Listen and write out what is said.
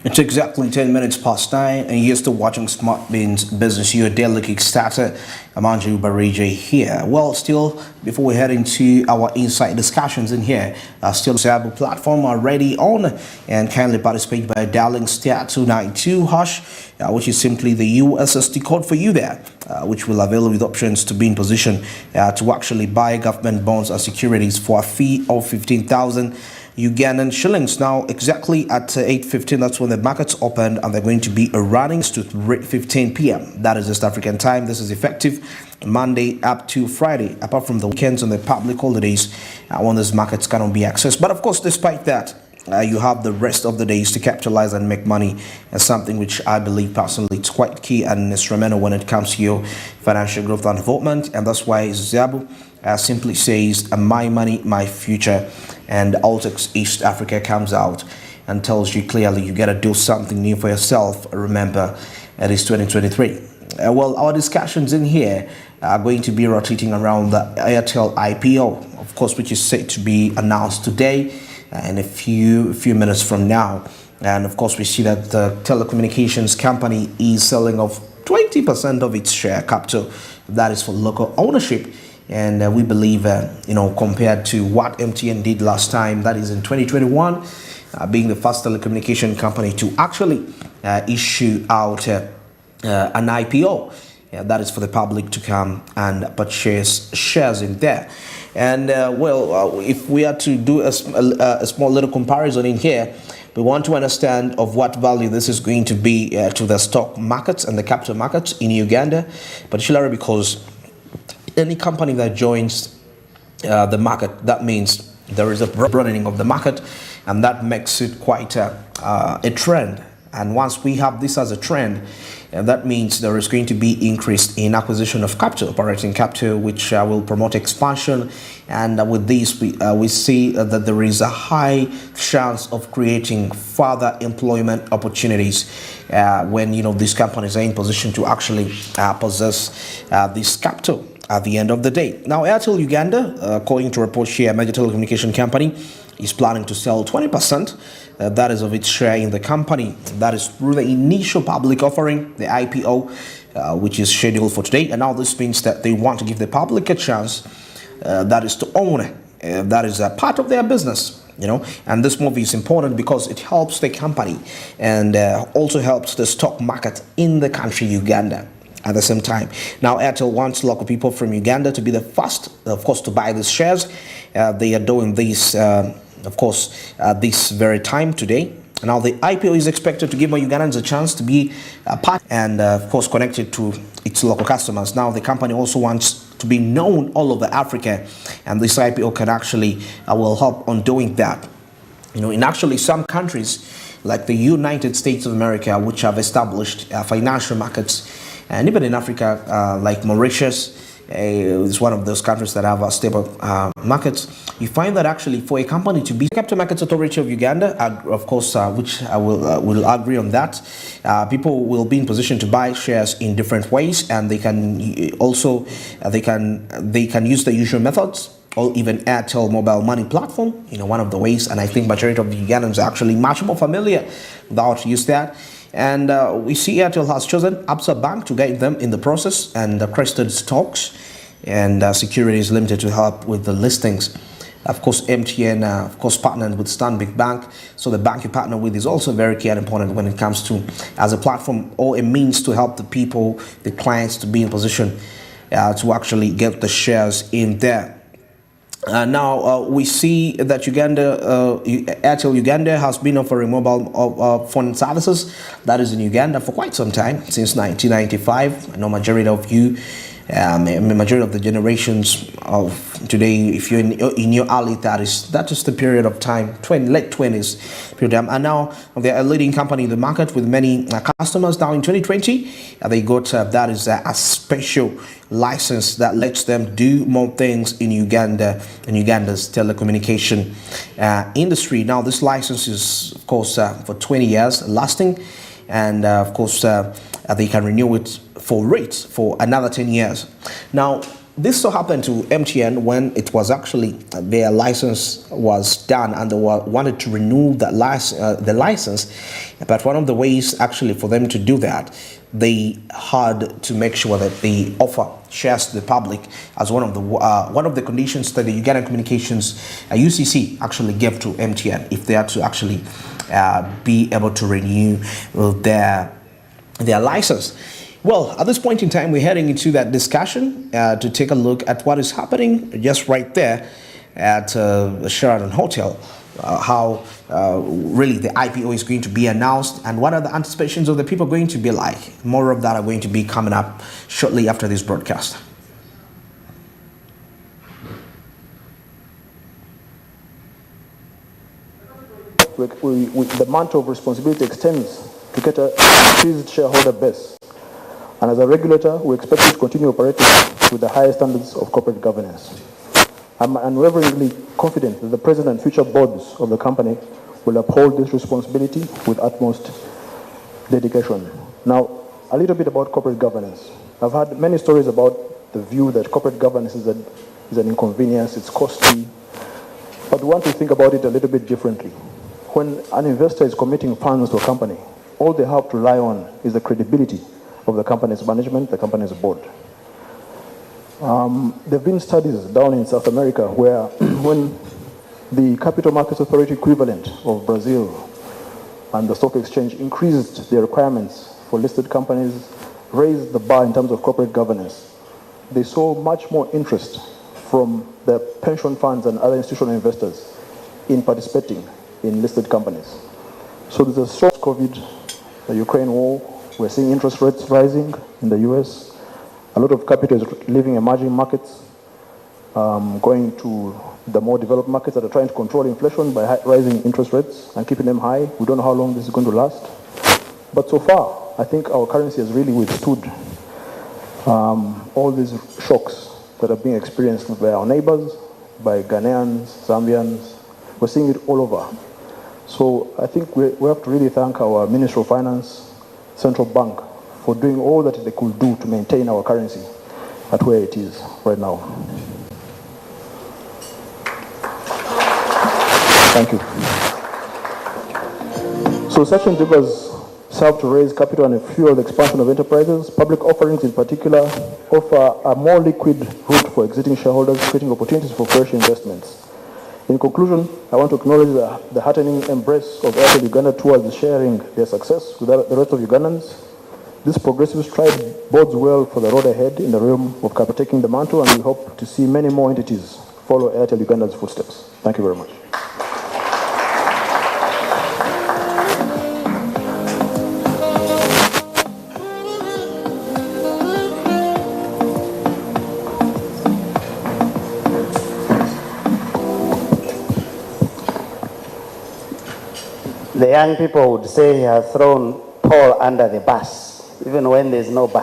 It's exactly 10 minutes past 9, and you're still watching Smart Beans Business, your daily Kickstarter. Amanju Barija here. Well, still, before we head into our insight discussions in here, still the platform already on, and kindly participate by dialing *292# which is simply the USSD code for you there, which will avail with options to be in position to actually buy government bonds and securities for a fee of 15,000 Ugandan shillings. Now, exactly at 8:15, that's when the markets opened, and they're going to be running to 15 p.m. That is East African time. This is effective Monday up to Friday, apart from the weekends and the public holidays when these markets cannot be accessed. But of course, despite that, you have the rest of the days to capitalize and make money, as something which I believe personally is quite key and instrumental when it comes to your financial growth and development. And that's why Zabu simply says, my money, my future. And Altex East Africa comes out and tells you clearly you got to do something new for yourself. Remember, it is 2023. Well, our discussions in here are going to be rotating around the Airtel IPO, of course, which is set to be announced today in a few minutes from now. And of course, we see that the telecommunications company is selling off 20% of its share capital. That is for local ownership. And we believe, compared to what MTN did last time, that is in 2021, being the first telecommunication company to actually issue out an IPO. That is for the public to come and purchase shares in there. And if we are to do a small little comparison in here, we want to understand of what value this is going to be to the stock markets and the capital markets in Uganda, particularly because any company that joins the market, that means there is a broadening of the market, and that makes it quite a trend. And once we have this as a trend, that means there is going to be increase in acquisition of capital, operating capital, which will promote expansion. And with this, we see that there is a high chance of creating further employment opportunities when these companies are in position to actually possess this capital at the end of the day. Now, Airtel Uganda, according to reports here, a major telecommunication company, is planning to sell 20%, that is of its share in the company. That is through the initial public offering, the IPO, which is scheduled for today. And now this means that they want to give the public a chance, that is to own, that is a part of their business. And this move is important because it helps the company and also helps the stock market in the country, Uganda. At the same time, now Airtel wants local people from Uganda to be the first, of course, to buy these shares. They are doing this, of course, this very time today. Now the IPO is expected to give more Ugandans a chance to be a part and, of course, connected to its local customers. Now the company also wants to be known all over Africa, and this IPO can actually will help on doing that. In actually some countries like the United States of America, which have established financial markets, and even in Africa, like Mauritius, is one of those countries that have a stable markets. You find that actually for a company to be Capital Markets Authority of Uganda, of course, which I will agree on that, people will be in position to buy shares in different ways, and they can also they can use the usual methods, or even Airtel mobile money platform, one of the ways. And I think majority of the Ugandans are actually much more familiar with how to use that. And we see Airtel has chosen Absa Bank to guide them in the process, and Crested Stocks and Securities Limited to help with the listings. Of course, MTN, of course, partnered with Stanbic Bank. So the bank you partner with is also very key and important when it comes to as a platform or a means to help the people, the clients, to be in position to actually get the shares in there. Now we see that Airtel Uganda has been offering mobile phone services, that is in Uganda, for quite some time, since 1995. I know majority of you, majority of the generations of today, if you're in your early 30s, that is the period of time, late 20s period. And now they're a leading company in the market with many customers. Now in 2020, they got that is a special license that lets them do more things in Uganda, in Uganda's telecommunication industry. Now this license is, of course, for 20 years lasting, and of course they can renew it for rates for another 10 years. Now this so happened to MTN when it was actually their license was done and they wanted to renew that the license. But one of the ways actually for them to do that, they had to make sure that they offer shares to the public as one of the conditions that the Ugandan Communications UCC actually gave to MTN if they had to actually be able to renew their license. Well, at this point in time, we're heading into that discussion to take a look at what is happening just right there at the Sheraton Hotel, how really the IPO is going to be announced and what are the anticipations of the people going to be like. More of that are going to be coming up shortly after this broadcast. The mantle of responsibility extends to get an increased shareholder base. And as a regulator, we expect you to continue operating with the highest standards of corporate governance. I'm unwaveringly confident that the present and future boards of the company will uphold this responsibility with utmost dedication. Now, a little bit about corporate governance. I've had many stories about the view that corporate governance is an inconvenience, it's costly, but we want to think about it a little bit differently. When an investor is committing funds to a company, all they have to rely on is the credibility of the company's management, the company's board. There have been studies down in South America where when the Capital Markets Authority equivalent of Brazil and the stock exchange increased their requirements for listed companies, raised the bar in terms of corporate governance, they saw much more interest from the pension funds and other institutional investors in participating in listed companies. So there's a short COVID, the Ukraine war. We're seeing interest rates rising in the US. A lot of capital is leaving emerging markets, going to the more developed markets that are trying to control inflation by rising interest rates and keeping them high. We don't know how long this is going to last. But so far, I think our currency has really withstood all these shocks that are being experienced by our neighbors, by Ghanaians, Zambians. We're seeing it all over. So I think we have to really thank our Ministry of Finance, Central Bank, for doing all that they could do to maintain our currency at where it is right now. Thank you. So such endeavors serve to raise capital and fuel the expansion of enterprises. Public offerings in particular offer a more liquid route for existing shareholders, creating opportunities for fresh investments. In conclusion, I want to acknowledge the heartening embrace of Airtel Uganda towards sharing their success with the rest of Ugandans. This progressive stride bodes well for the road ahead in the realm of taking the mantle, and we hope to see many more entities follow Airtel Uganda's footsteps. Thank you very much. The young people would say he has thrown Paul under the bus, even when there's no bus.